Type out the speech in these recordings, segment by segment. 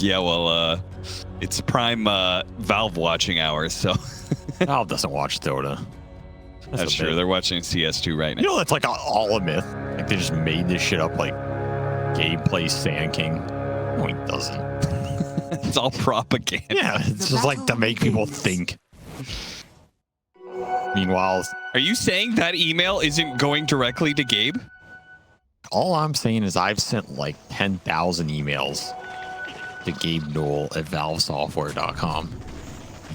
Yeah, well, it's prime Valve watching hours, so. Valve doesn't watch Dota. That's true. They're watching CS2 right now. You know, that's like all a myth. Like they just made this shit up like gameplay Sand King. No, he doesn't. It's all propaganda. Yeah, it's just like to make people think. Meanwhile, are you saying that email isn't going directly to Gabe? All I'm saying is I've sent like 10,000 emails to Gabe Newell at valvesoftware.com.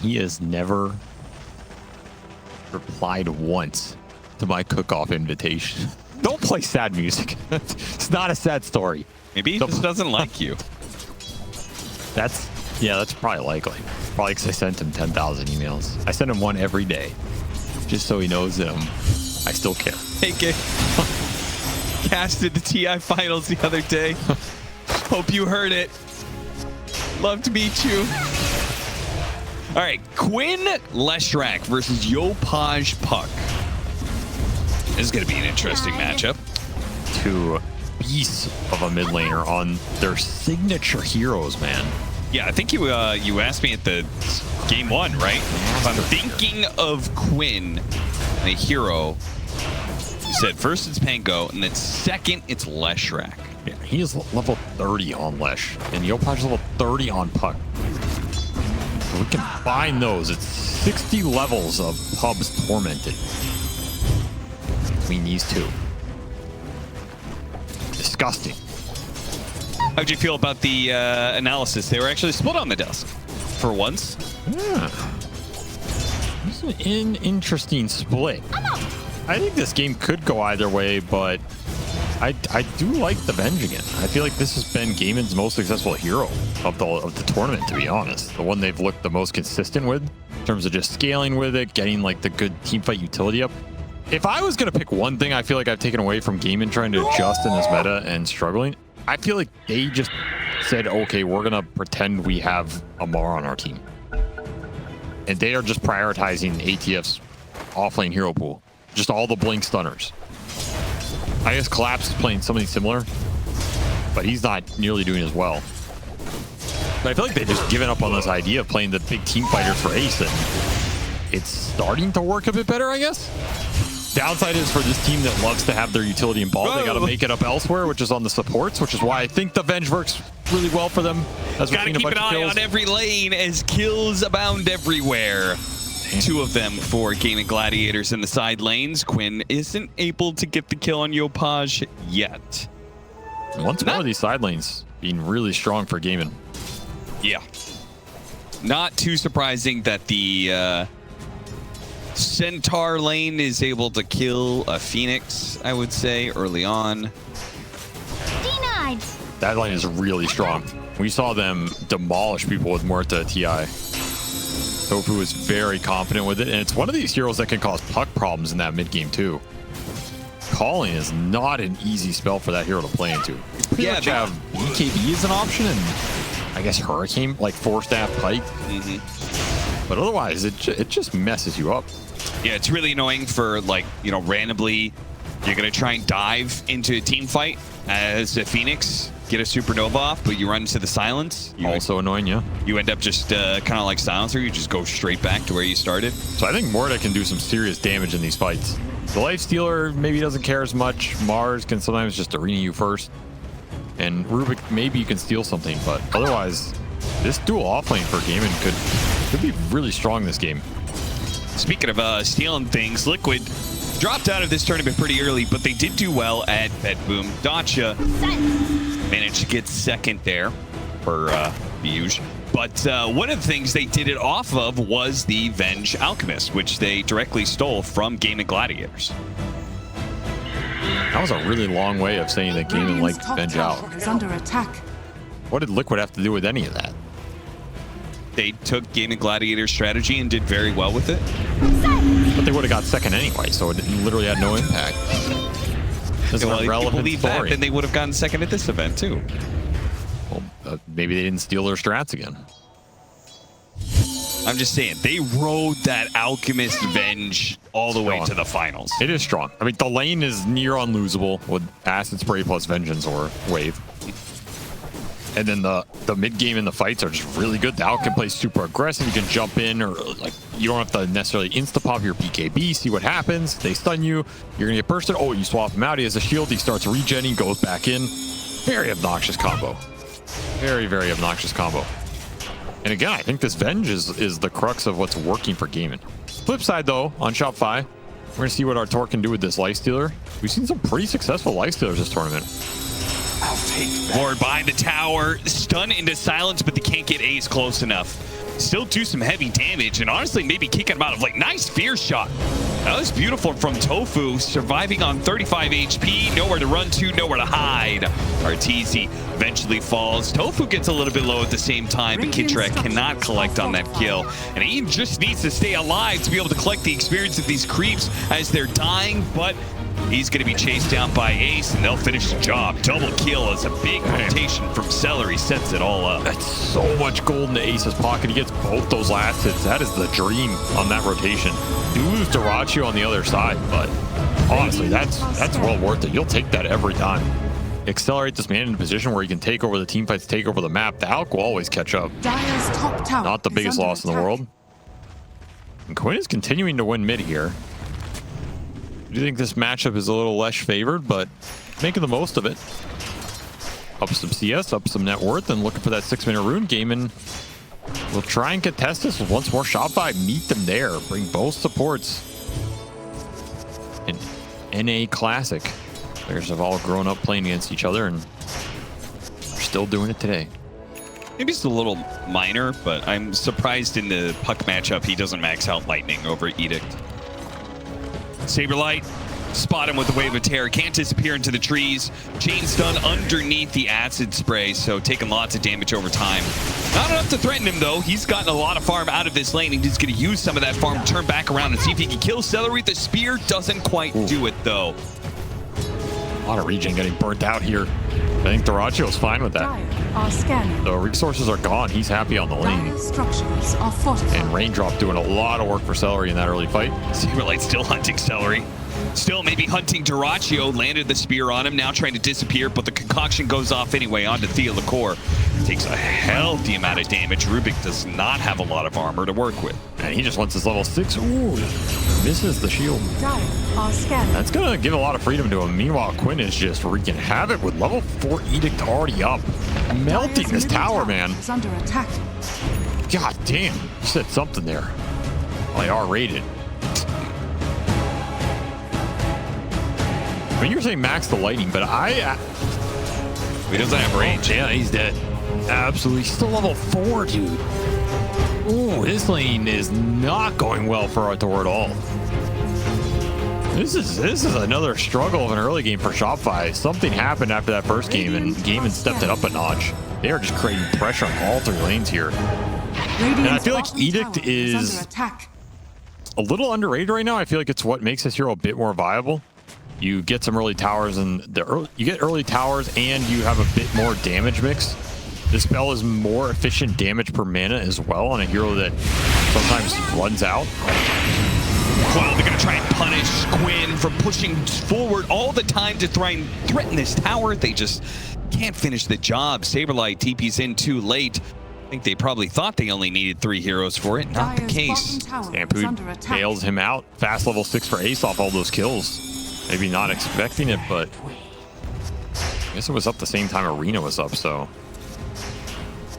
He has never replied once to my cook-off invitation. Don't play sad music. It's not a sad story. Maybe he just doesn't like you. That's probably likely. Probably because I sent him 10,000 emails. I send him one every day, just so he knows that I still care. Hey, Gabe. Casted the TI finals the other day. Hope you heard it. Love to meet you. All right, Quinn Leshrac versus Yopaj Puck. This is going to be an interesting matchup. Two beasts of a mid laner on their signature heroes, man. Yeah, I think you asked me at the game one, right? If I'm thinking of Quinn, a hero, you said first it's Pango, and then second it's Leshrac. Yeah, he is level 30 on Lesh, and Yopaj is level 30 on Puck. So we combine those. It's 60 levels of pubs tormented between these two. Disgusting. How'd you feel about the analysis? They were actually split on the desk for once. Yeah. This is an interesting split. I think this game could go either way, but I do like the Venge again. I feel like this has been Gaiman's most successful hero of the tournament, to be honest. The one they've looked the most consistent with in terms of just scaling with it, getting like the good teamfight utility up. If I was going to pick one thing I feel like I've taken away from Gaiman trying to adjust in this meta and struggling, I feel like they just said, okay, we're going to pretend we have Amar on our team. And they are just prioritizing ATF's offlane hero pool. Just all the blink stunners. I guess Collapse is playing something similar, but he's not nearly doing as well. But I feel like they've just given up on this idea of playing the big team fighters for Ace, and it's starting to work a bit better, I guess. Downside is for this team that loves to have their utility in ball, they got to make it up elsewhere, which is on the supports, which is why I think the Venge works really well for them. Gotta keep an eye on every lane as kills abound everywhere. Two of them for Gaming Gladiators in the side lanes. Quinn isn't able to get the kill on Yopaj yet. Once more of these side lanes being really strong for Gaiman. Yeah. Not too surprising that the Centaur lane is able to kill a Phoenix, I would say, early on. Denied. That lane is really strong. We saw them demolish people with Muerta TI. Tofu was very confident with it, and it's one of these heroes that can cause Puck problems in that mid game too. Calling is not an easy spell for that hero to play into. You much have BKB as an option, and I guess Hurricane, like 4-staff Pike. But otherwise, it just messes you up. Yeah, it's really annoying for, like, you know, randomly you're going to try and dive into a team fight as a Phoenix, get a supernova off, but you run into the silence. Also annoying, yeah. You end up just kind of like Silencer. You just go straight back to where you started. So I think Muerta can do some serious damage in these fights. The Life Stealer maybe doesn't care as much. Mars can sometimes just arena you first. And Rubik, maybe you can steal something, but otherwise, this dual offlane for Gaiman could be really strong this game. Speaking of stealing things, Liquid dropped out of this tournament pretty early, but they did do well at Bet Boom. Dacha managed to get second there for Biuge. But one of the things they did it off of was the Venge Alchemist, which they directly stole from Gaming Gladiators. That was a really long way of saying that Gaiman liked Venge out. Under attack. What did Liquid have to do with any of that? They took Gaming Gladiators strategy and did very well with it. But they would have got second anyway, so it literally had no impact. This is a relevant story. Then they would have gotten second at this event too. Well, maybe they didn't steal their strats again. I'm just saying, they rode that Alchemist Venge all the way to the finals. It is strong. I mean, the lane is near unlosable with Acid Spray plus Vengeance or Wave. And then the mid game and the fights are just really good. The Alch can play super aggressive. You can jump in, or like you don't have to necessarily insta pop your BKB. See what happens. They stun you. You're gonna get bursted. Oh, you swap him out. He has a shield. He starts regenning, goes back in. Very obnoxious combo. Very, very obnoxious combo. And again, I think this Venge is the crux of what's working for gaming. Flip side though, on Shopify, we're gonna see what our Tor can do with this lifestealer. We've seen some pretty successful lifestealers this tournament. I'll take that. Lord behind the tower, stun into silence, but they can't get Ace close enough. Still do some heavy damage, and honestly, maybe kicking him out of like nice fear shot. That was beautiful from Tofu, surviving on 35 HP, nowhere to run to, nowhere to hide. Arteezy eventually falls. Tofu gets a little bit low at the same time, but Kidrek cannot collect on that kill. And he just needs to stay alive to be able to collect the experience of these creeps as they're dying, but he's going to be chased down by Ace, and they'll finish the job. Double kill as a big rotation from Celery sets it all up. That's so much gold in the Ace's pocket. He gets both those last hits. That is the dream on that rotation. You lose Dyrachyo on the other side, but honestly, that's well worth it. You'll take that every time. Accelerate this man in a position where he can take over the team fights, take over the map. The Alch will always catch up. Dire's top tower Not the biggest loss in the world. And Quinn is continuing to win mid here. I do think this matchup is a little less favored, but making the most of it. Up some CS, up some net worth, and looking for that 6-minute rune game. And we'll try and contest this with once more Shopify. Meet them there. Bring both supports. An NA Classic. Players have all grown up playing against each other, and they're still doing it today. Maybe it's a little minor, but I'm surprised in the Puck matchup he doesn't max out Lightning over Edict. Saberlight, spot him with a wave of terror, can't disappear into the trees. Chain stun underneath the acid spray, so taking lots of damage over time. Not enough to threaten him though. He's gotten a lot of farm out of this lane, and he's going to use some of that farm, turn back around and see if he can kill Celery. The spear doesn't quite do it though. A lot of regen getting burnt out here. I think Dyrachyo's fine with that. The resources are gone. He's happy on the lane. Structures are fortified. And Raindrop doing a lot of work for Celery in that early fight. Saberlight still hunting Celery. Still maybe hunting Dyrachyo. Landed the spear on him. Now trying to disappear, but the concoction goes off anyway onto Theolacor. Takes a healthy amount of damage. Rubik does not have a lot of armor to work with. And he just wants his level 6. Ooh, misses the shield. That's going to give a lot of freedom to him. Meanwhile, Quinn is just wreaking havoc with level 4 Edict already up. Melting this tower, man. Under attack. God damn. You said something there. Well, they are rated. I mean, you're saying max the lightning, but he doesn't have range. Yeah, he's dead. Absolutely. He's still level 4, dude. Ooh, this lane is not going well for our Tor at all. This is another struggle of an early game for Shopify. Something happened after that first game, and Gaiman stepped it up a notch. They are just creating pressure on all 3 lanes here. And I feel like Edict is a little underrated right now. I feel like it's what makes this hero a bit more viable. You get some early towers, and you get early towers, and you have a bit more damage mix. This spell is more efficient damage per mana as well on a hero that sometimes runs out. Well, they're going to try and punish Quinn for pushing forward all the time to try and threaten this tower. They just can't finish the job. Saberlight TP's in too late. I think they probably thought they only needed 3 heroes for it. Not the case. Stampede bails him out. Fast level 6 for Ace off all those kills. Maybe not expecting it, but I guess it was up the same time Arena was up, so.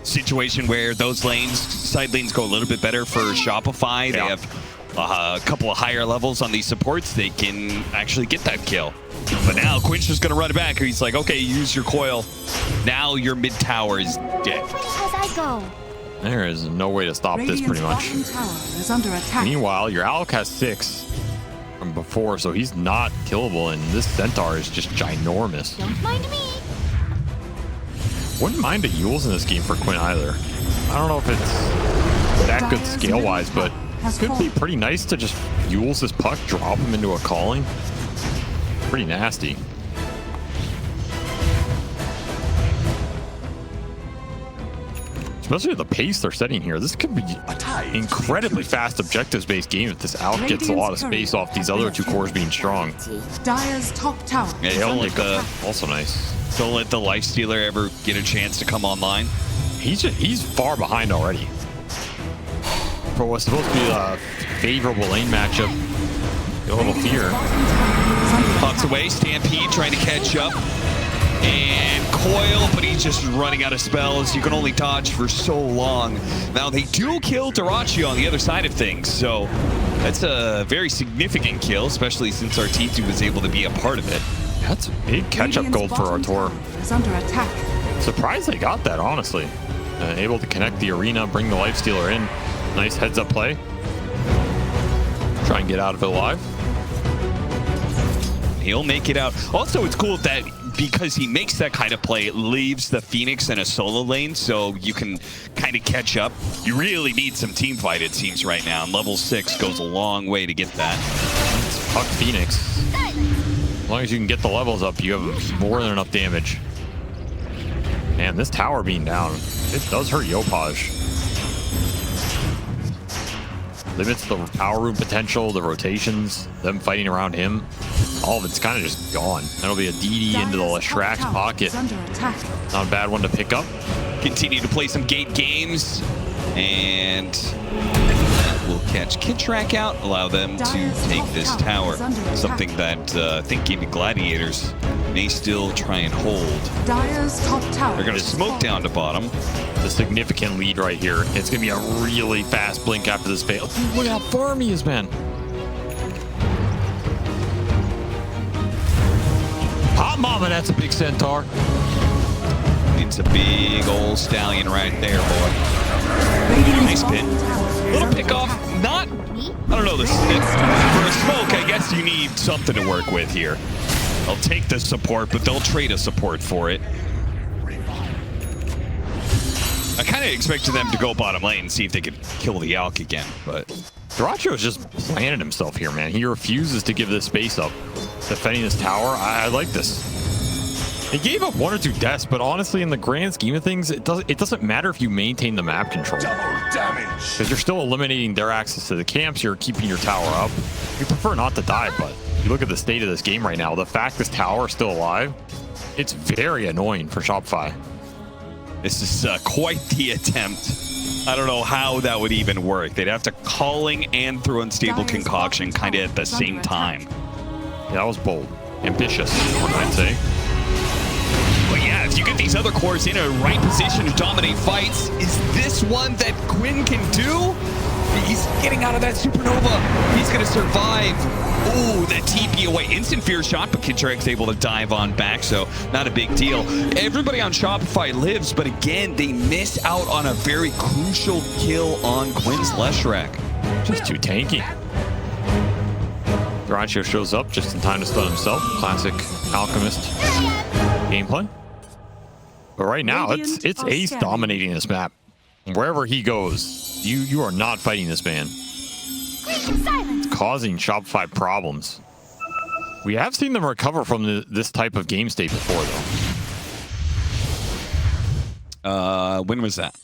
Situation where those lanes, side lanes go a little bit better for Shopify. They have a couple of higher levels on these supports. They can actually get that kill. But now Quinn's just going to run it back. He's like, okay, use your coil. Now your mid tower is dead. As I go. There is no way to stop this pretty much. Is under attack. Meanwhile, your Alch has 6 from before, so he's not killable, and this Centaur is just ginormous. Don't mind me. Wouldn't mind a Yules in this game for Quinn either. I don't know if it's that good scale-wise, but it could be pretty nice to just Yules this Puck, drop him into a calling. Pretty nasty. Especially the pace they're setting here. This could be incredibly fast objectives-based game if this Alch gets a lot of space off these other two cores being strong. Dire's top tower. Yeah, don't let the Also nice. don't let the Lifestealer ever get a chance to come online. He's far behind already. For what's supposed to be a favorable lane matchup, a little fear. Pucks away, Stampede trying to catch up. And Coil, but he's just running out of spells. You can only dodge for so long. Now they do kill Dyrachyo on the other side of things, so that's a very significant kill, especially since Artitu was able to be a part of it. That's a big catch-up gold for Artur. Is under attack. Surprised they got that, honestly. Able to connect the arena, bring the Lifestealer in. Nice heads-up play. Try and get out of it alive. He'll make it out. Also, it's cool that because he makes that kind of play, it leaves the Phoenix in a solo lane, so you can kind of catch up. You really need some team fight, it seems, right now, and level 6 goes a long way to get that. It's Puck Phoenix. As long as you can get the levels up, you have more than enough damage. Man, this tower being down, it does hurt Yopaj. Limits the power room potential, the rotations, them fighting around him. All of it's kind of just gone. That'll be a DD into the Leshrac's pocket. Not a bad one to pick up. Continue to play some gate games, and we'll catch Kitrak out, allow them to take this tower. Something that I think Gaming Gladiators may still try and hold. They're going to smoke down to bottom. The significant lead right here. It's going to be a really fast blink after this fail. Look how farm he is, man. Hot mama, that's a big centaur. It's a big old stallion right there, boy. Nice pin. Little pick off. Not, I don't know, for a smoke, I guess you need something to work with here. They'll take the support, but they'll trade a support for it. I kind of expected them to go bottom lane and see if they could kill the Alch again, but Dyrachyo is just planted himself here, man. He refuses to give this space up. Defending this tower, I like this. He gave up 1 or 2 deaths, but honestly, in the grand scheme of things, it doesn't matter if you maintain the map control. Because you're still eliminating their access to the camps, you're keeping your tower up. You prefer not to die, but you look at the state of this game right now, the fact this tower is still alive, it's very annoying for Shopify. this is quite the attempt. I don't know how that would even work. They'd have to calling and throw unstable concoction kind of at the same time. Yeah, that was bold. Ambitious, one might say. But yeah, if you get these other cores in a right position to dominate fights, is this one that Quinn can do? He's getting out of that supernova. He's going to survive. Ooh, that TP away. Instant fear shot, but Kitrak's able to dive on back, so not a big deal. Everybody on Shopify lives, but again, they miss out on a very crucial kill on Quinn's Leshrac. Just too tanky. Dyrachyo shows up just in time to stun himself. Classic Alchemist gameplay. But right now, it's Ace dominating this map. Wherever he goes, you are not fighting this man. It's causing Shopify problems. We have seen them recover from this type of game state before, though. When was that?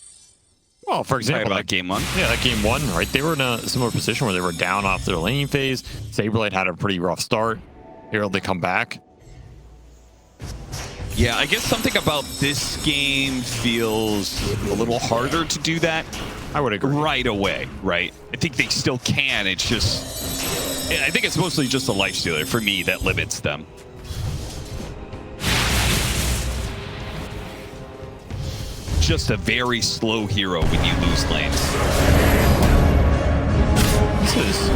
Well, for example, that game 1. Yeah, that game 1, right? They were in a similar position where they were down off their laning phase. Saberlight had a pretty rough start. Here they come back. Yeah, I guess something about this game feels a little harder to do that. I would agree. Right away, right? I think they still can. It's just, I think it's mostly just a lifestealer for me that limits them. Just a very slow hero when you lose lanes. This is...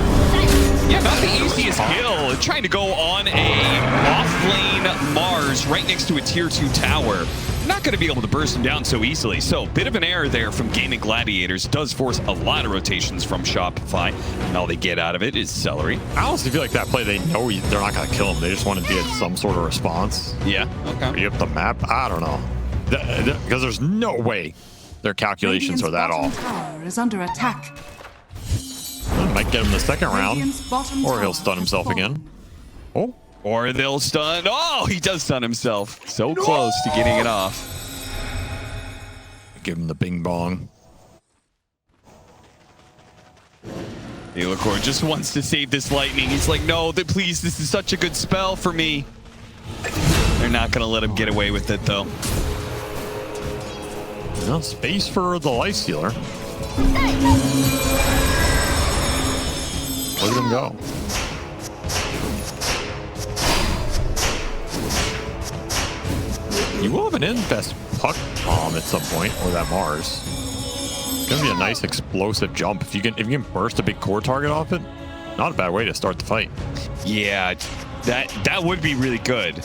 Yeah, not the easiest kill. Trying to go on a off-lane Mars right next to a tier 2 tower. Not going to be able to burst him down so easily. So, bit of an error there from Gaming Gladiators. Does force a lot of rotations from Shopify. And all they get out of it is celery. I honestly feel like that play, they know they're not going to kill him. They just want to get some sort of response. Yeah, okay. Free up the map? I don't know. Because there's no way their calculations are that off. Tower is under attack. Might get him the second round, or he'll stun himself again. Oh, or they'll stun. Oh, he does stun himself. So close to getting it off. Give him the bing bong. Alucard just wants to save this lightning. He's like, no, please, this is such a good spell for me. They're not going to let him get away with it, though. No space for the lifestealer. Look at him go. You will have an infest puck bomb at some point, or that Mars. It's gonna be a nice explosive jump. If you can burst a big core target off it, not a bad way to start the fight. Yeah, that would be really good.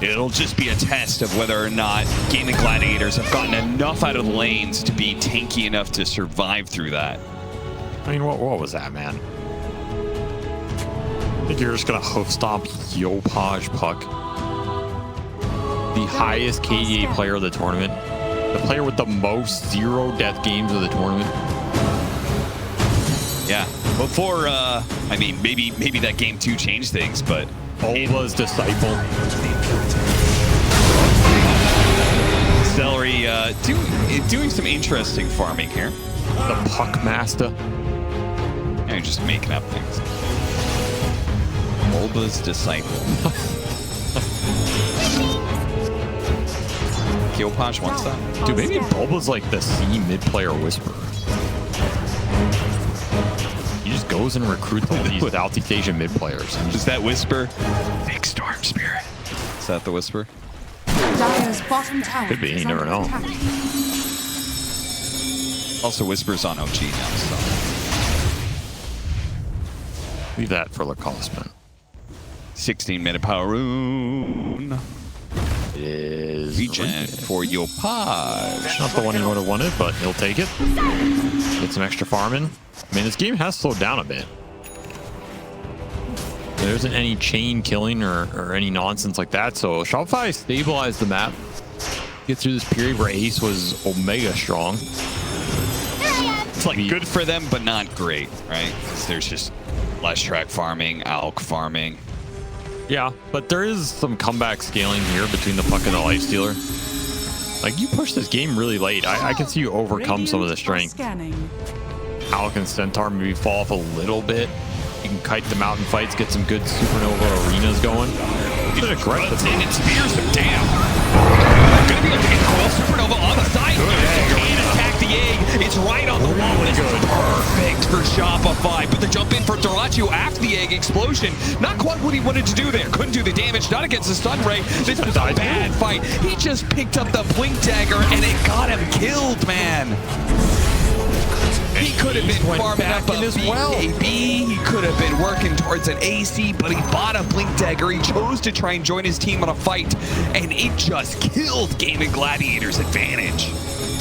It'll just be a test of whether or not Gaming Gladiators have gotten enough out of the lanes to be tanky enough to survive through that. I mean, what was that, man? I think you're just gonna hoof stomp Yopaj puck. The highest KDA player of the tournament. The player with the most 0 death games of the tournament. Yeah. Before, I mean, maybe that game 2 changed things, but... Ola's disciple. Celery doing some interesting farming here. The puck master. Yeah, you're just making up things. Olba's disciple. Yopaj wants that. Dude, maybe Bulba's like the C mid-player whisperer. He just goes and recruits all these Southeast Asian mid-players. Does that whisper? Big Storm Spirit. Is that the whisper? Dire's bottom tower. Could be, you never know. Also whispers on OG now, so. Leave that for Lacoste, man. 16-minute power rune. It is Regen for Yopaj. not the one he would have wanted, but he'll take it. Get some extra farming. I mean, this game has slowed down a bit. There isn't any chain killing or any nonsense like that, so Shopify stabilized the map. Get through this period where Ace was Omega strong. It's like good for them, but not great, right? 'Cause there's just Leshrac farming, Alk farming. Yeah, but there is some comeback scaling here between the puck and the lifestealer. Like, you push this game really late. I can see you overcome some of the strength. Alk and Centaur maybe fall off a little bit. You can kite them out in fights, get some good supernova arenas going. Good aggressive. And it spears him down. Gonna be able to get coil supernova on the side. And attack the egg. It's right on the wall. This is perfect for Shopify. But the jump in for Duracio after the egg explosion. Not quite what he wanted to do there. Couldn't do the damage. Not against the stun ray. This was a bad fight. He just picked up the blink dagger and it got him killed, man. He could have been farming up a BKB. He could have been working towards an AC, but he bought a blink dagger. He chose to try and join his team on a fight, and it just killed Gaming Gladiators' advantage.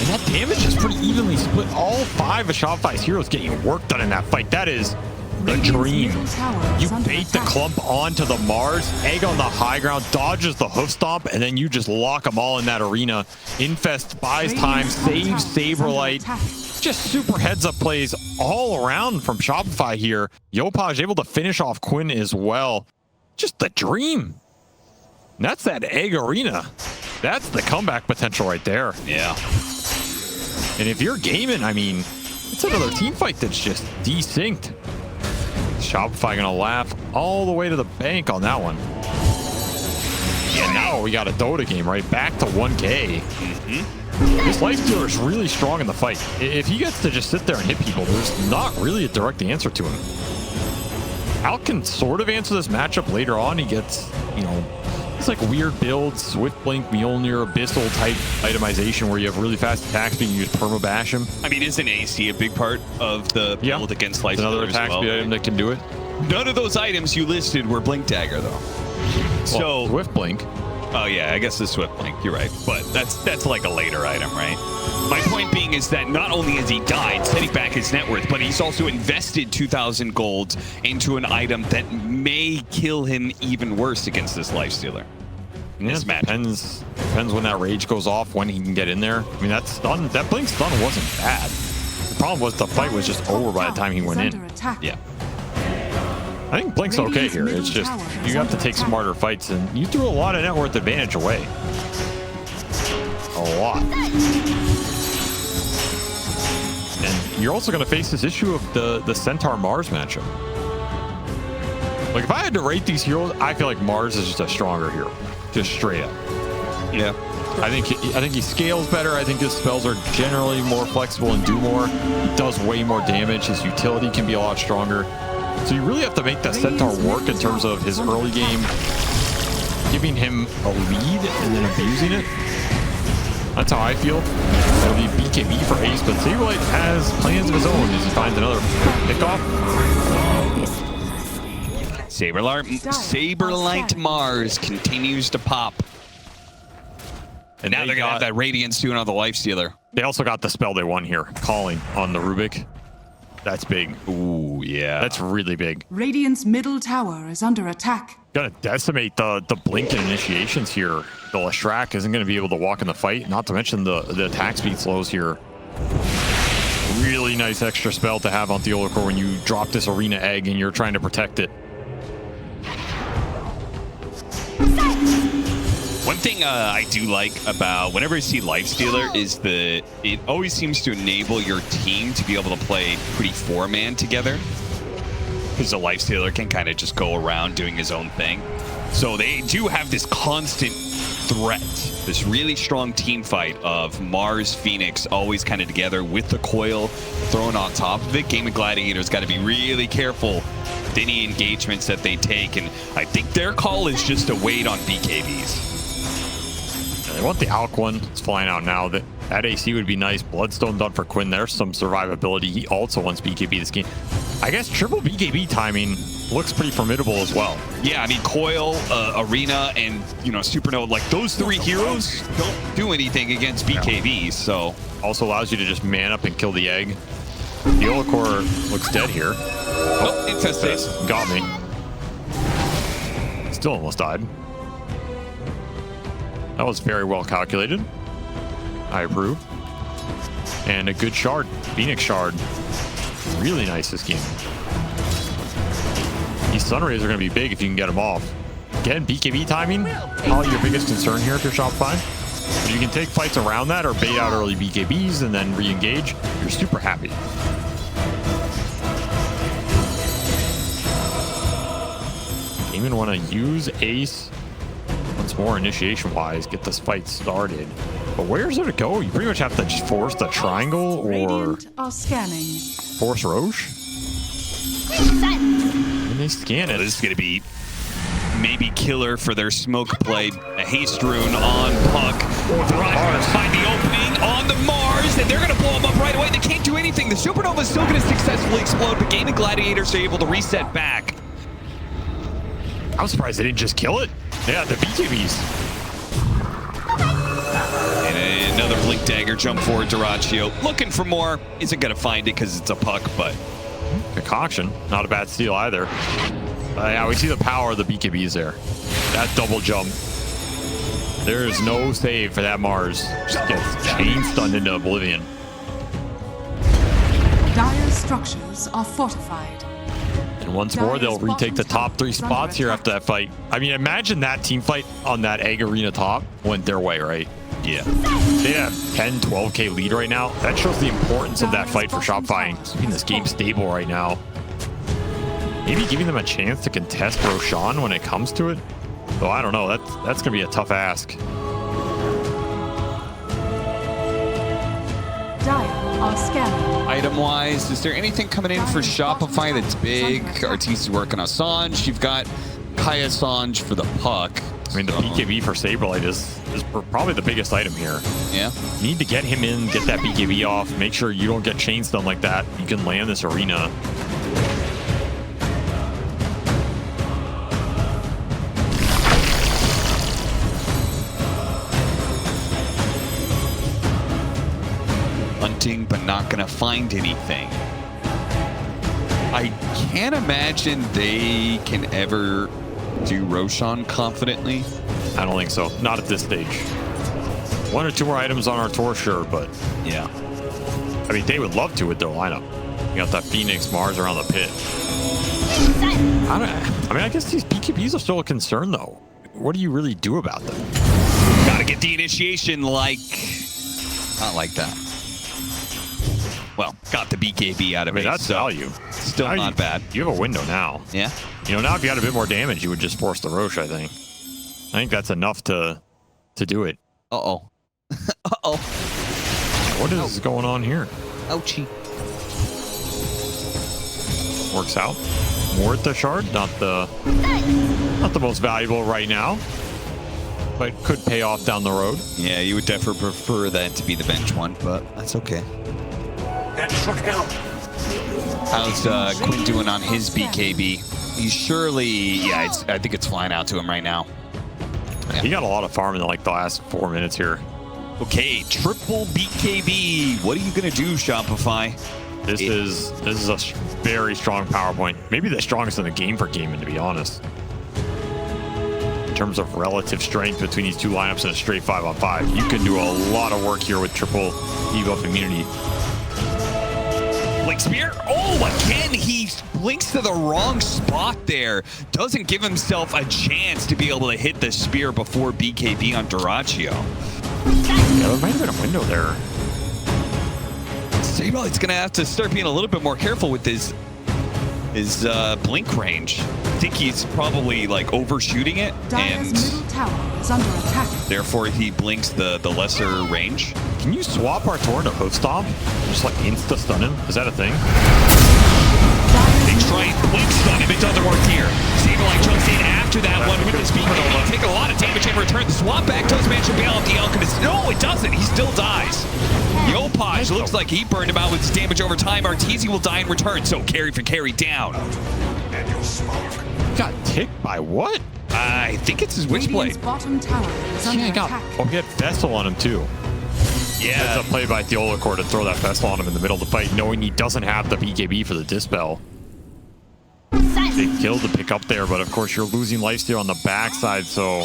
And that damage is pretty evenly split. All 5 of Shopify's heroes getting work done in that fight. That is the dream. You bait the clump onto the Mars, egg on the high ground, dodges the hoof stomp, and then you just lock them all in that arena. Infest buys time, saves Saberlight. Just super heads-up plays all around from Shopify here. Yopaj able to finish off Quinn as well. Just the dream. And that's that egg arena. That's the comeback potential right there. Yeah. And if you're gaming, I mean, it's another team fight that's just desynced. Shopify gonna laugh all the way to the bank on that one. Yeah, now we got a Dota game, right? Back to 1K. This lifestealer is really strong in the fight. If he gets to just sit there and hit people, there's not really a direct answer to him. Al can sort of answer this matchup later on. He gets, you know, it's like weird builds, Swift Blink, Mjolnir, Abyssal type itemization where you have really fast attacks, but you just perma bash him. I mean, isn't AC a big part of the build against Lifestealer? Another attack speed item that can do it. None of those items you listed were Blink Dagger, though. Well, Swift Blink. Oh yeah, I guess the Swift Blink, you're right. But that's like a later item, right? My point being is that not only has he died, setting back his net worth, but he's also invested 2,000 gold into an item that may kill him even worse against this Lifestealer. Yeah, This match. depends when that rage goes off, when he can get in there. I mean, that blink stun wasn't bad. The problem was the fight was just over by the time he went in. Yeah. I think Blink's okay here. It's just you have to take smarter fights, and you threw a lot of net worth advantage away. A lot. you're also going to face this issue of the Centaur Mars matchup. Like, if I had to rate these heroes, I feel like Mars is just a stronger hero, just straight up. Yeah. I think he scales better. I think his spells are generally more flexible and do more. He does way more damage. His utility can be a lot stronger. So you really have to make that Centaur work in terms of his early game, giving him a lead and then abusing it. That's how I feel. It'll be BKB for Ace, but Saberlight has plans of his own as he finds another pickoff. Saberlight Mars continues to pop. And now they're going to have that Radiance doing on the Lifestealer. They also got the spell they won here, Calling on the Rubik. That's big. Ooh, yeah. That's really big. Radiant's middle tower is under attack. Gonna decimate the blink and initiations here. The Leshrac isn't gonna be able to walk in the fight, not to mention the attack speed slows here. Really nice extra spell to have on Theolacor when you drop this arena egg and you're trying to protect it. One thing I do like about whenever I see Lifestealer is it always seems to enable your team to be able to play pretty four-man together. Because the Lifestealer can kind of just go around doing his own thing. So they do have this constant threat, this really strong team fight of Mars, Phoenix always kind of together with the coil thrown on top of it. Game of Gladiators got to be really careful with any engagements that they take. And I think their call is just to wait on BKBs. They want the Alk one. It's flying out now. That AC would be nice. Bloodstone done for Quinn. There's some survivability. He also wants BKB this game. I guess triple BKB timing looks pretty formidable as well. Yeah, I mean, Coil, Arena, and, Supernova, like, those three heroes don't do anything against BKBs, so. Also allows you to just man up and kill the egg. Theolacor looks dead here. Oh, infested. Got me. Still almost died. That was very well calculated. I approve. And a good shard. Phoenix shard. Really nice this game. These Sunrays are going to be big if you can get them off. Again, BKB timing, probably your biggest concern here if you're Shopify. If you can take fights around that or bait out early BKBs and then re-engage, you're super happy. You even want to use Ace once more initiation-wise, get this fight started. But where's there to go? You pretty much have to just force the triangle or Radiant are scanning. force Roche. And they scan it. This is going to be maybe killer for their smoke play. A haste rune on Puck. Mars find the opening on the Mars, and they're going to blow him up right away. They can't do anything. The Supernova is still going to successfully explode, but Game of Gladiators are able to reset back. I'm surprised they didn't just kill it. Yeah, the BKBs. And another Blink Dagger jump forward to Raccio. Looking for more. Isn't going to find it because it's a Puck, but... Concoction. Not a bad steal either. Yeah, we see the power of the BKBs there. That double jump. There is no save for that Mars. Just gets chain stunned into oblivion. Dire structures are fortified. And once more, they'll retake the top 3 spots here after that fight. I mean, imagine that team fight on that Egg Arena top went their way, right? Yeah. They have 10, 12K lead right now. That shows the importance of that fight for Shopify. Keeping this game stable right now. Maybe giving them a chance to contest Roshan when it comes to it. Though I don't know. That's going to be a tough ask. Dire are scanning. Item-wise, is there anything coming in for Shopify that's big? Artis is working on Sanj. You've got Kaya Sanj for the Puck. I mean, the BKB for Saberlight is probably the biggest item here. Yeah. You need to get him in, get that BKB off, make sure you don't get chain stun like that. You can land this arena. Hunting, but not going to find anything. I can't imagine they can ever do Roshan confidently. I don't think so. Not at this stage. 1 or 2 more items on our tour, sure, but Yeah. I mean, they would love to with their lineup. You got that Phoenix Mars around the pit. I guess these BKBs are still a concern, though. What do you really do about them? Gotta get the initiation like... Not like that. Well, got the BKB out of it. That's so value. Still now not bad. You have a window now. Yeah. You know, now if you had a bit more damage, you would just force the Roche, I think. I think that's enough to do it. Uh-oh. Uh-oh. What is going on here? Ouchie. Works out. Muerta shard, not the most valuable right now, but could pay off down the road. Yeah, you would definitely prefer that to be the bench one, but that's okay. How's Quinn doing on his BKB? He's surely, yeah, I think it's flying out to him right now. Yeah. He got a lot of farm in like the last 4 minutes here. Okay, triple BKB. What are you gonna do, Shopify? This is a very strong PowerPoint. Maybe the strongest in the game for Gaming, to be honest. In terms of relative strength between these two lineups in a straight 5-on-5, you can do a lot of work here with triple debuff immunity. Blink Spear. Oh, again, he blinks to the wrong spot there. Doesn't give himself a chance to be able to hit the spear before BKB on Dyrachyo. Yeah, there might have been a window there. Sablelight's going to have to start being a little bit more careful with his blink range. I think he's probably like overshooting it, Dire's and middle tower is under attack. therefore he blinks the lesser range. Can you swap our Tor to Hook Stomp? Just like insta-stun him? Is that a thing? They try and blink stun him. It doesn't work here. Saberlight jumps in after that one with his BKB, taking a lot of damage in return. The swap back does manage to bail out the Alchemist. No, it doesn't. He still dies. Yopaj looks like he burned him out with his damage over time. Arteezy will die in return, so carry for carry down. Got ticked by what? I think it's his Radiant's Witchblade. bottom tower is under attack. Oh, he had Vessel on him too. Yeah. That's a play by Theolacor to throw that Vessel on him in the middle of the fight, knowing he doesn't have the BKB for the Dispel. Big kill to pick up there, but of course you're losing lifesteal on the backside, so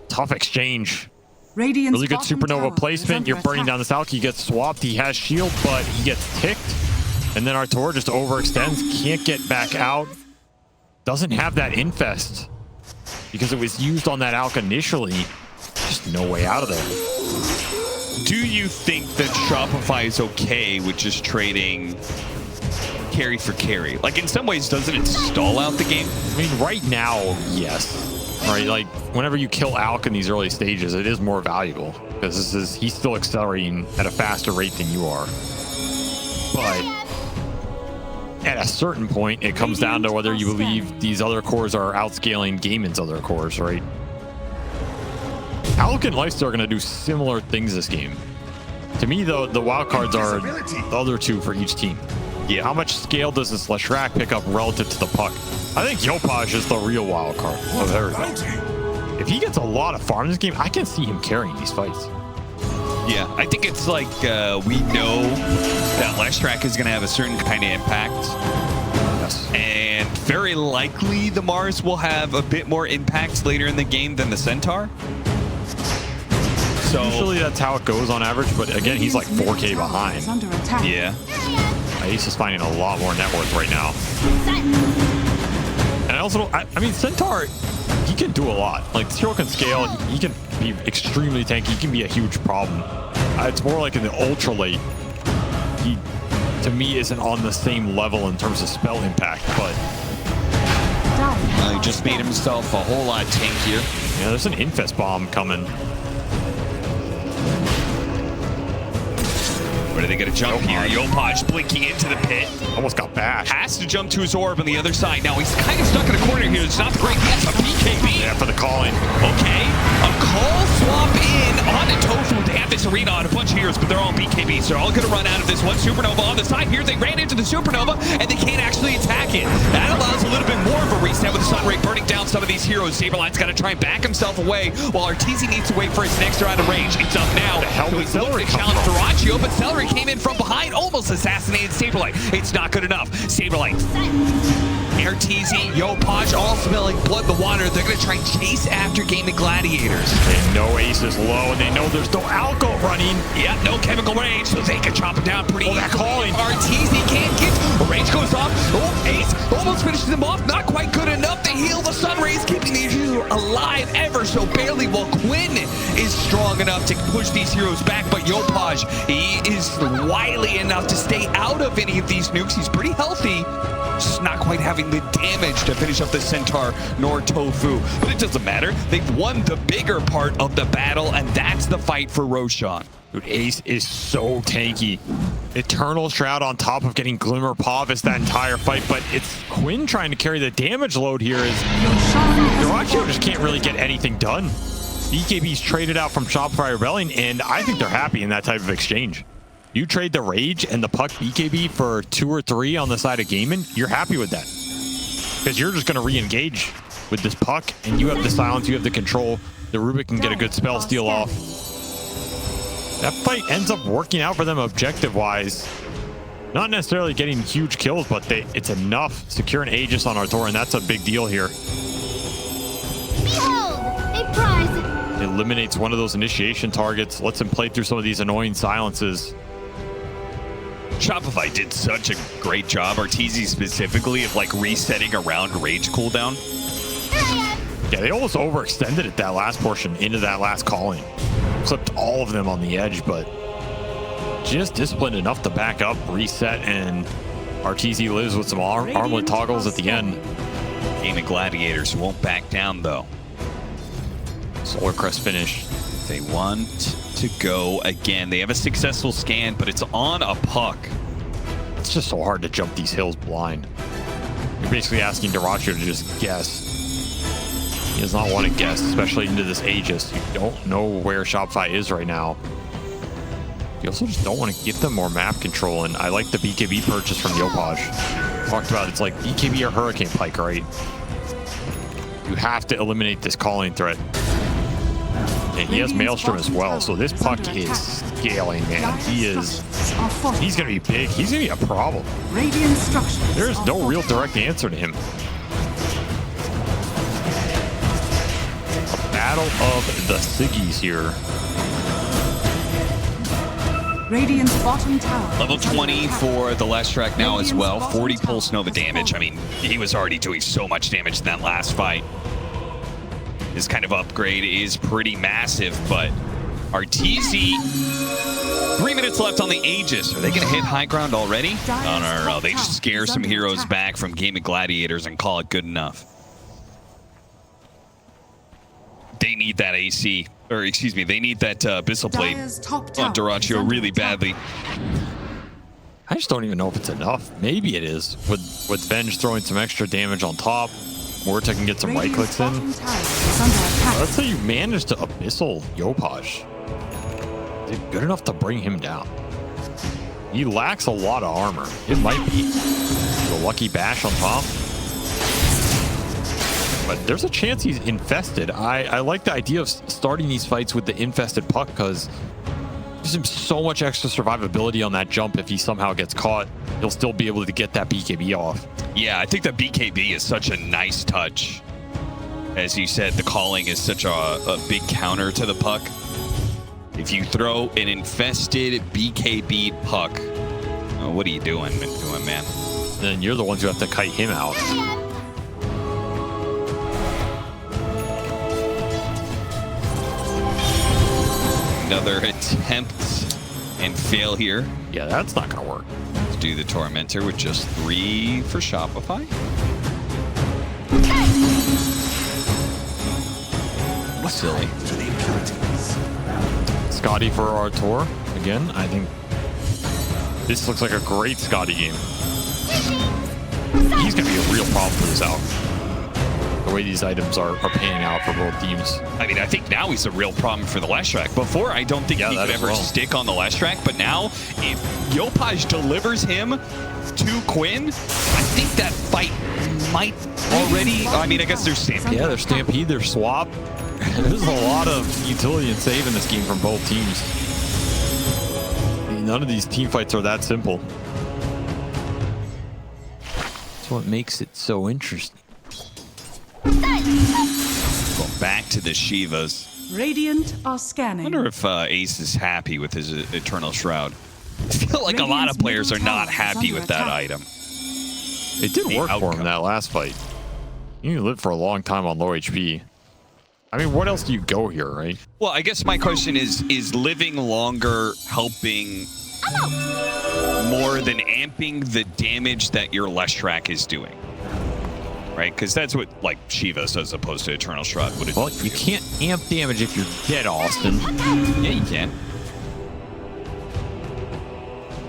tough exchange. Radiant's Really good bottom supernova tower placement. is You're under burning attack. down this Alki. He gets swapped. He has shield, but he gets ticked. And then Artor just overextends. Can't get back out. Doesn't have that infest because it was used on that Alk initially. Just no way out of there. Do you think that Shopify is okay with just trading carry for carry? Like, in some ways, doesn't it stall out the game? I mean, right now, yes. Right, like whenever you kill Alk in these early stages, it is more valuable because he's still accelerating at a faster rate than you are. But at a certain point, it comes down to whether you believe these other cores are outscaling Gaiman's other cores, right? Alk and Lifesteal are going to do similar things this game. To me, though, the wild cards are the other two for each team. Yeah, how much scale does this Leshrac pick up relative to the puck? I think Yopaj is the real wild card of everybody. If he gets a lot of farm in this game, I can see him carrying these fights. Yeah, I think it's like we know that Leshrac is going to have a certain kind of impact. Yes. And very likely the Mars will have a bit more impact later in the game than the Centaur. So usually that's how it goes on average, but again, he's like 4K behind. Is under attack. yeah. He's just finding a lot more net worth right now. And I also, I mean, Centaur, he can do a lot. Like, Zero can scale, he can be extremely tanky, he can be a huge problem. It's more like in the ultra late, he, to me, isn't on the same level in terms of spell impact, but He just made himself a whole lot tankier. yeah, there's an Infest Bomb coming. Where are they going to jump here? Yopaj blinking into the pit. Almost got bashed. Has to jump to his orb on the other side. Now he's kind of stuck in a corner here. It's not the great. Yes, a BKB. Yeah, for the calling. Okay, a call swap in on the Tofu. They have this arena on a bunch of heroes, but they're all BKBs. They're all going to run out of this one supernova on the side here. They ran into the supernova, and they can't actually attack it. That allows a little bit more of a reset with the sun ray burning down some of these heroes. Saberlight's got to try and back himself away, while Arteezy needs to wait for his next round of range. It's up now. The hell So did he's looking Celery to come challenge from? Dyrachyo, but Celery came in from behind, almost assassinated Saberlight. It's not good enough. Saberlight, Arteezy, Yopaj all smelling blood in the water. They're going to try and chase after Gaming Gladiators. They know Ace is low, and they know there's no Alco running. Yeah, no chemical range, so they can chop him down pretty easily. that calling. Arteezy can't get. Range goes off. Oh, Ace almost finishes him off. Not quite good enough to heal the sun rays, keeping the issue alive ever so barely, while Quinn is strong enough to push these heroes back, but Yopaj, he is wily enough to stay out of any of these nukes. He's pretty healthy, just not quite having the damage to finish up the Centaur nor Tofu. But it doesn't matter. They've won the bigger part of the battle, and that's the fight for Roshan. Dude, Ace is so tanky. Eternal Shroud on top of getting Glimmer Pavis that entire fight, but it's Quinn trying to carry the damage load here. Is Dyrachyo just can't really get anything done. BKB's traded out from Shopify Rebellion, and I think they're happy in that type of exchange. You trade the Rage and the Puck BKB for 2 or 3 on the side of Gaiman, you're happy with that. Because you're just going to re-engage with this Puck, and you have the silence, you have the control. The Rubik can get a good spell steal off. That fight ends up working out for them objective-wise. Not necessarily getting huge kills, but it's enough. Secure an Aegis on Arthur, and that's a big deal here. Behold, a prize. Eliminates one of those initiation targets, lets him play through some of these annoying silences. Shopify did such a great job, Arteezy specifically, of like resetting around Rage cooldown. Yeah, they almost overextended it that last portion into that last calling. Clipped all of them on the edge, but just disciplined enough to back up, reset, and Arteezy lives with some armlet toggles at the end. Game of Gladiators won't back down, though. Solar Crest finish. They want to go again. They have a successful scan, but it's on a Puck. It's just so hard to jump these hills blind. You're basically asking Dyrachyo to just guess. He does not want to guess, especially into this Aegis. You don't know where Shopify is right now. You also just don't want to give them more map control, and I like the BKB purchase from Yopaj. Talked about it's like BKB or Hurricane Pike, right? You have to eliminate this calling threat. And he has Maelstrom as well, so this Puck is scaling, man. He's going to be big. He's going to be a problem. There's no real direct answer to him. Battle of the Siggies here. Radiant's bottom tower. Level 20 for the Leshrac now as well. 40 Pulse Nova damage. I mean, he was already doing so much damage in that last fight. This kind of upgrade is pretty massive, but Arteezy, 3 minutes left on the Aegis. Are they going to hit high ground already? No. They just scare some heroes back from Game of Gladiators and call it good enough. They need that AC, or excuse me, they need that Abyssal Blade on Dyrachyo really badly. I just don't even know if it's enough. Maybe it is. With Venge throwing some extra damage on top, Muerta can get some right clicks in. Let's say you managed to Abyssal Yopaj. Is it good enough to bring him down? He lacks a lot of armor. It might be the lucky bash on top. But there's a chance he's infested. I like the idea of starting these fights with the infested Puck because it gives him so much extra survivability on that jump. If he somehow gets caught, he'll still be able to get that BKB off. Yeah, I think that BKB is such a nice touch. As you said, the calling is such a big counter to the Puck. If you throw an infested BKB Puck, what are you doing, man? Then you're the ones who have to kite him out. Another attempt and fail here. Yeah, that's not going to work. Let's do the Tormentor with just 3 for Shopify. Silly. Scotty for Artur. Again, I think this looks like a great Scotty game. He's going to be a real problem for this out. The way these items are panning out for both teams. I mean, I think now he's a real problem for the Leshrac. Before, I don't think he could ever stick on the Leshrac, but now if Yopaj delivers him to Quinn, I think that fight might already... I mean, I guess there's Stampede. Yeah, there's Stampede, there's Swap. There's a lot of utility and save in this game from both teams. None of these team fights are that simple. That's what makes it so interesting. Go back to the Shivas. Radiant are scanning. I wonder if Ace is happy with his Eternal Shroud. I feel like a lot of players are not happy with that item. It did work for him that last fight. He lived for a long time on low HP. I mean, what else do you go here, right? Well, I guess my question is living longer helping more than amping the damage that your Leshrac is doing? Right? Because that's what, like, Shivas as opposed to Eternal Shroud would have. Well, you can't amp damage if you're dead, Austin. Yeah, you can.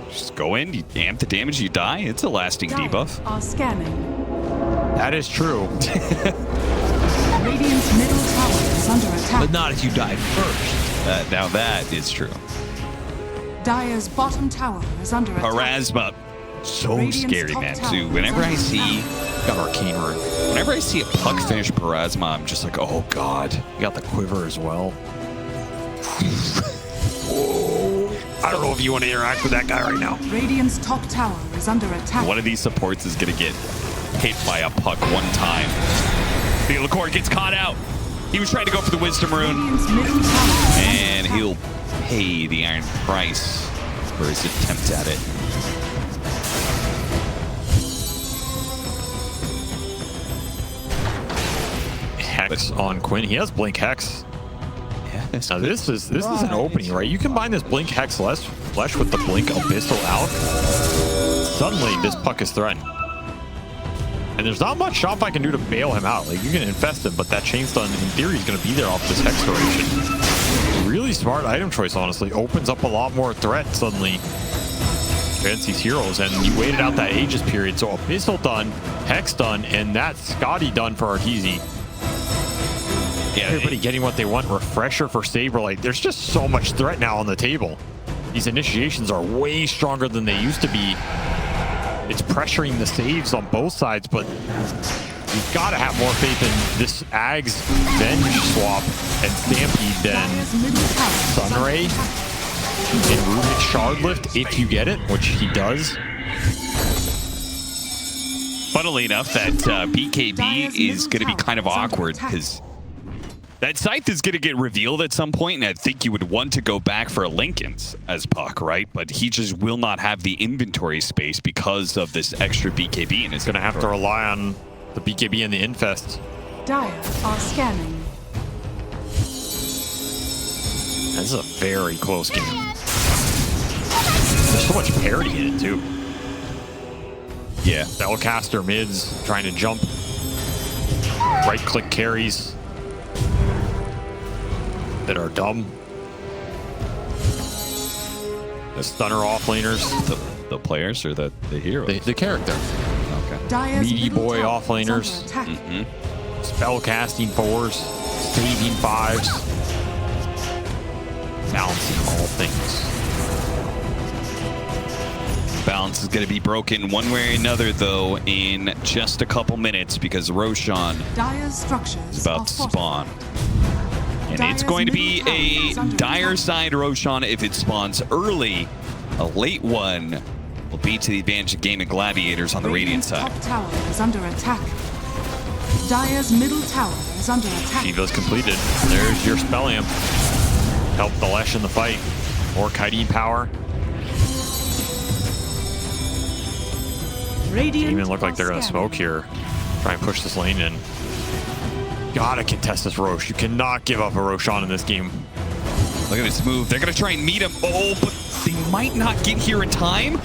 Just go in, you amp the damage, you die. It's a lasting debuff. Are scanning. That is true. Radiant's middle tower is under attack. But not if you die first. Now that is true. Dire's bottom tower is under attack. Parasma, so Radiant's scary, top man. tower Too. is Whenever under I see, Got Arcane Rune. whenever I see a puck finish Parasma, I'm just like, oh god. You got the quiver as well. I don't know if you want to interact with that guy right now. Radiant's top tower is under attack. One of these supports is gonna get hit by a puck one time. The Liqueur gets caught out. He was trying to go for the Wisdom Rune, Radiant's middle tower is and under he'll attack. pay the iron price for his attempt at it. Hex on Quinn. He has Blink Hex. Yeah, Now this is an opening, right? You combine this Blink Hex Flesh with the Blink Abyssal Alch. Suddenly, this puck is threatened. And there's not much Shopify can do to bail him out. Like, you can infest him, but that Chain Stun, in theory, is going to be there off this Hex duration. Really smart item choice, honestly. Opens up a lot more threat suddenly against these heroes. And you waited out that Aegis period. So Abyssal done, Hex done, and that Scotty done for Arteezy. Yeah, Everybody getting what they want. Refresher for Saberlight. There's just so much threat now on the table. These initiations are way stronger than they used to be. It's pressuring the saves on both sides, but you've got to have more faith in this Ags Venge swap and Stampede than Dire's middle tower is under Sunray attack. and Runic Shardlift if you get it, which he does. funnily enough, that BKB is going to be kind of awkward because that Scythe is going to get revealed at some point, and I think you would want to go back for a Linken's as Puck, right? But he just will not have the inventory space because of this extra BKB in his Gonna have to rely on the BKB and the Infest. Dire are scanning. This is a very close game. There's so much parity in it, too. Yeah. Spellcaster mids trying to jump. Right-click carries that are dumb. The stunner offlaners. The players or the heroes? The character. Okay. Dire's Meaty middle boy tower is offlaners. under attack. Spellcasting 4s. Saving 5s. Balancing all things. Balance is going to be broken one way or another, though, in just a couple minutes because Roshan Dire's structures is about are to fortified. spawn. And Dire's it's going to be middle tower is a under dire attack. side Roshan if it spawns early. A late one will be to the advantage of Game of Gladiators on the Radiant Radiant's side. top tower is under attack. Dire's middle tower is under attack. Shiva's completed. There's your spell amp. Help the Lesh in the fight. More Kaidin power. Radiant Even look like are they're gonna scanning. smoke here. Try and push this lane in. Gotta contest this Rosh. You cannot give up a Roshan in this game. Look at this move. They're going to try and meet him. Oh, but they might not get here in time.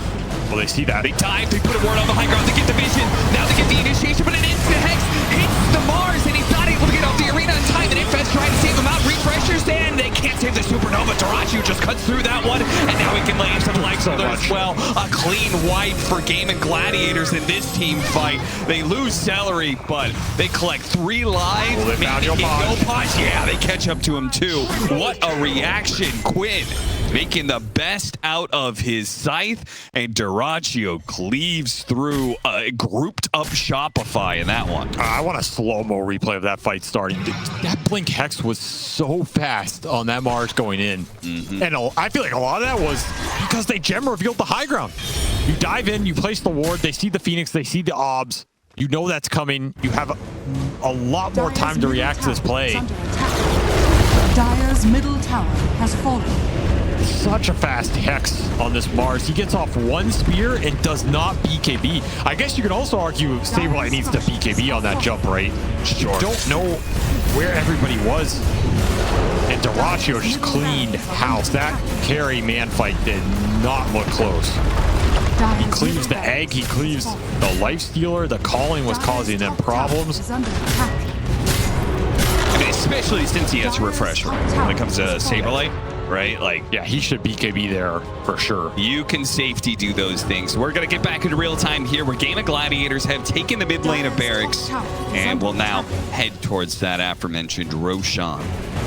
Well, they see that. They dive. They put a ward on the high ground. They get the vision. Now they get the initiation, but an instant Hex hits the Mars, and he's not able to get off the arena in time. And Infest trying to save him out. Refreshers, and they can't save the Supernova. Tarachu just cuts through that one, and now he can lay in some legs on as well. A clean wipe for Game and Gladiators in this team fight. They lose Celery, but they collect 3 lives. Well, they found Maybe Yopaj. Yopaj. Yeah, they catch up to him too. What a reaction. Quinn making the best out of his Scythe, and Dyrachio cleaves through a grouped up Shopify in that one. I want a slow-mo replay of that fight starting. That Blink Hex was so fast on that Mars going in. And I feel like a lot of that was because they gem revealed the high ground. You dive in, you place the ward, they see the Phoenix, they see the Obs. You know that's coming. You have a lot more Dire's time to middle react to this tower play. is under attack. Dire's middle tower has fallen. Such a fast Hex on this Mars. He gets off one spear and does not BKB. I guess you could also argue Saberlight needs to BKB on that jump, right? Sure. You don't know where everybody was. And Dyrachyo just cleaned house. That carry man fight did not look close. He cleaves the egg, he cleaves the lifestealer. The calling was causing them problems. I mean, especially since he has a refresher when it comes to Saberlight, right? Like, Yeah, he should BKB there for sure. you can safety do those things. We're going to get back into real time here where Game of Gladiators have taken the mid lane of Barracks and will now head towards that aforementioned Roshan.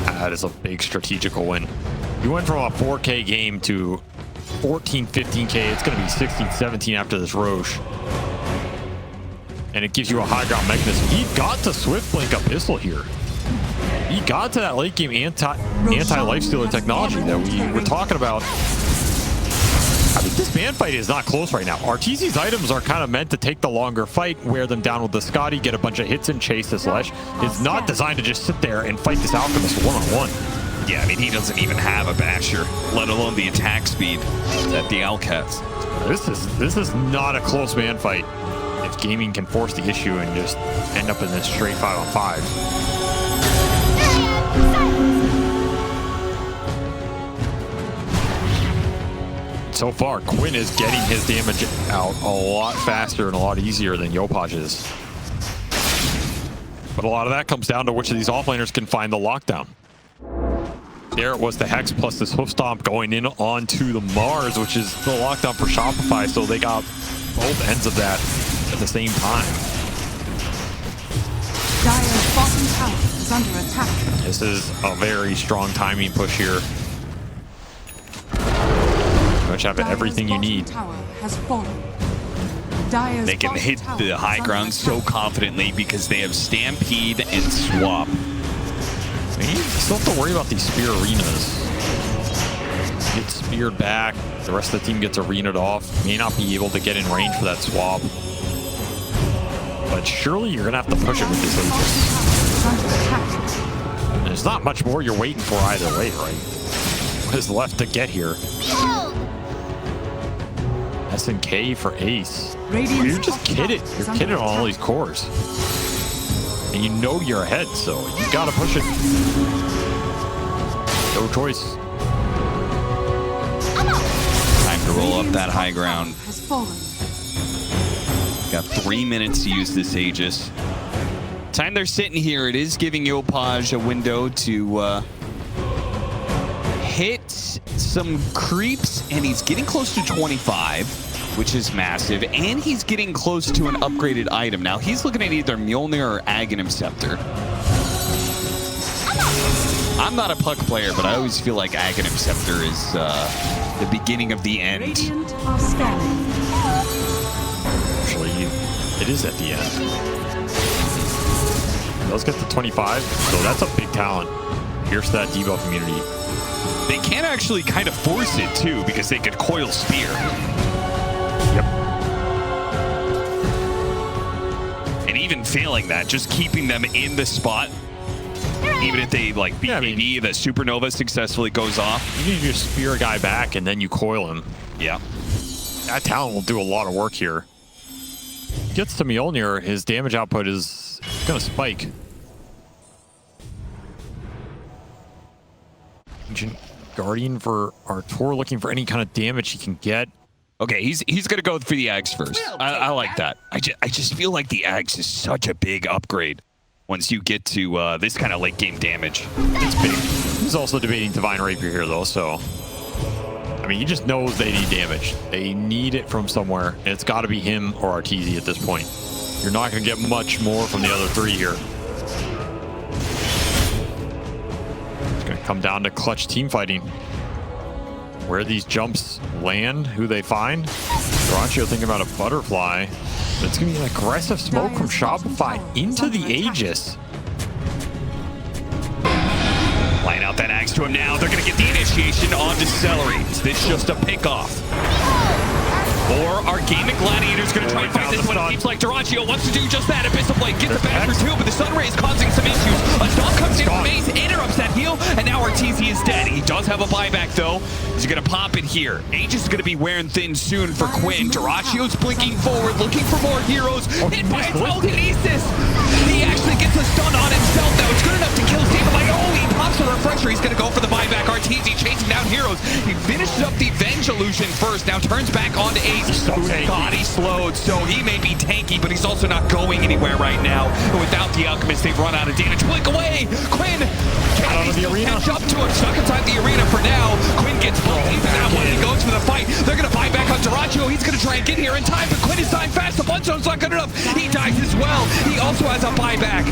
That is a big strategical win. You went from a 4K game to 14, 15K. It's going to be 16, 17 after this Roche. And it gives you a high ground mechanism. He got to Swift Blink a pistol here. He got to that late game anti-lifestealer technology that we were talking about. I mean, this man fight is not close right now. Arteezy's items are kind of meant to take the longer fight, wear them down with the Scotty, get a bunch of hits and chase this Lesh. It's not designed to just sit there and fight this Alchemist one-on-one. Yeah, I mean, he doesn't even have a basher, let alone the attack speed that the Alcats. This is not a close man fight. If gaming can force the issue and just end up in this straight 5-on-5. So far, Quinn is getting his damage out a lot faster and a lot easier than Yopaj is. But a lot of that comes down to which of these offlaners can find the lockdown. There it was, the Hex plus this hoof stomp going in onto the Mars, which is the lockdown for Shopify, so they got both ends of that at the same time. Dire's bottom tower is under attack. This is a very strong timing push here. Which have everything you need. Tower has fallen. Dire's They can bottom hit tower the high is ground under so attack. confidently because they have Stampede and Swap. I mean, you still have to worry about these spear arenas. Get speared back, the rest of the team gets arena'd off. May not be able to get in range for that swap. But surely you're gonna have to push it with this Aegis. Is under attack. There's not much more you're waiting for either way, right? What is left to get here? SNK for Ace. Radiant's You're just bottom kidding. tower is You're under kidding on all attack. these cores. And you know you're ahead, so you gotta push it. No choice. Time to roll up that high ground. Has fallen. Got 3 minutes to use this Aegis. Time they're sitting here, it is giving Yopaj a window to hit some creeps, and he's getting close to 25, which is massive, and he's getting close to an upgraded item. Now, he's looking at either Mjolnir or Aghanim Scepter. I'm not a puck player, but I always feel like Aghanim Scepter is the beginning of the end. Radiant are scanning. Actually, it is at the end. Let's get to 25, so that's a big talent. Pierce that debuff immunity. They can actually kind of force it, too, because they could coil Spear. Yep. And even failing that, just keeping them in the spot, even if they, like, BKB, Yeah, I mean, the Supernova successfully goes off. You need to just spear a guy back and then you coil him. Yeah. That talent will do a lot of work here. Gets to Mjolnir, his damage output is going to spike. Ancient Guardian for Artur, looking for any kind of damage he can get. Okay, he's going to go for the Ags first. I like that. I just feel like the Ags is such a big upgrade once you get to this kind of late game damage. It's big. He's also debating Divine Rapier here, though, so... I mean, he just knows they need damage. They need it from somewhere, and it's got to be him or Arteezy at this point. You're not going to get much more from the other three here. It's going to come down to clutch team fighting. Where these jumps land, who they find. Dyrachyo thinking about a butterfly. But it's going to be an aggressive smoke from Shopify into the Aegis. Laying out that Axe to him now. They're going to get the initiation onto Celery. Is this just a pick-off? Or are Gaming Gladiators going to try and fight this one? It seems like Dyrachyo wants to do just that. Abyss of Blade gets it back for 2, but the Sun Ray is causing some issues. A Stomp comes in from Ace, interrupts that heal, and now Arteezy is dead. He does have a buyback, though. He's going to pop it here. Aegis is going to be wearing thin soon for Quinn. Dyrachyo's blinking forward, looking for more heroes. Hit by a telekinesis. He actually gets a stun on himself, though. It's good enough to kill Steven. Like, oh, he pops a refresher. He's going to go for the buyback. Arteezy chasing down heroes. He finishes up the Venge illusion first. Now turns back onto Ace. Who's body slowed, so he may be tanky, but he's also not going anywhere right now. And without the Alchemist, they've run out of damage. Blink away! Quinn can't catch up to him. Stuck inside the arena for now. Quinn gets bumped into that one. He goes for the fight. They're going to buy back on Dyrachyo. He's going to try and get here in time, but Quinn is dying fast. The Blood Zone's not good enough. He dies as well. He also has a buyback.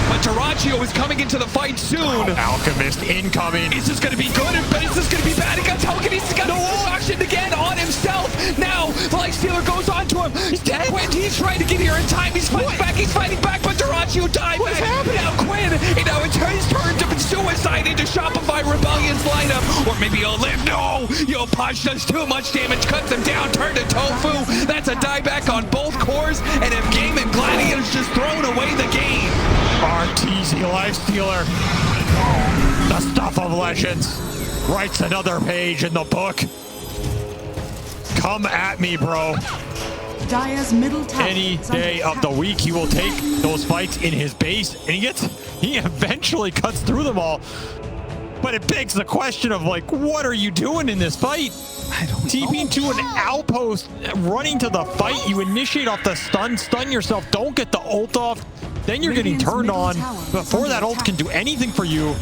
But Dyrachyo is coming into the fight soon. Alchemist incoming. Is this going to be good, but is this going to be bad? He got telekinesis. He got no action again on himself. Now, the Light Stealer goes on to him. He's dead. Quinn, he's trying to get here in time. He's fighting back, but Dyrachyo died. What's happening? Now Quinn, now it's his turn to suicide into Shopify Rebellion's lineup. Or maybe he'll live. No! Yopaj does too much damage, cuts him down, turned to tofu. That's a dieback on both cores, and if Gaming Gladiators just thrown away the game. Arteezy, Life Stealer, the stuff of legends, writes another page in the book. Come at me, bro. Dire's middle tower Any day of the week, he will take those fights in his base, and he eventually cuts through them all. But it begs the question of, like, what are you doing in this fight? I don't know. TPing to an outpost, running to the fight, you initiate off the stun yourself, don't get the ult off, then you're getting turned on before that ult can do anything for you.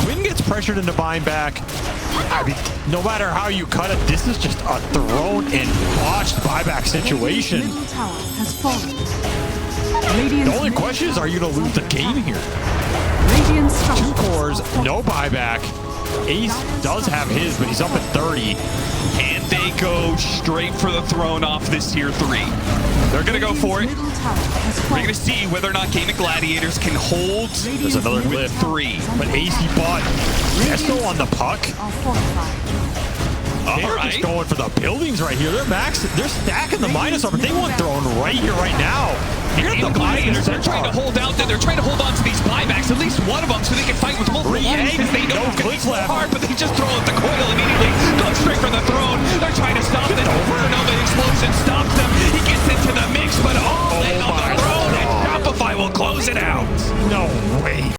Quinn gets pressured into buying back. I mean, no matter how you cut it, this is just a thrown and botched buyback situation. Middle tower has fallen. The only question is, are you going to lose the game here? Radiant 2 cores, no buyback. Ace does have his, but he's up at 30. And they go straight for the throne off this tier 3. They're going to go for it. We're going to see whether or not Gaming Gladiators can hold. There's another glyph. 3. But Ace, he bought Esto on the puck. They're just going for the buildings right here. They're stacking the minus armor. They want thrown right here, right now. Here's the Gladiators. They're trying to hold out. They're trying to hold on to these buybacks, at least one of them, so they can fight with multiple ones, because they know it's going to be so hard, but they just throw out the coil immediately, go straight for the throne. They're trying to stop it. Supernova explosion stops them. He gets into the mix, but all in on the throne, and Shopify will close it out. No way.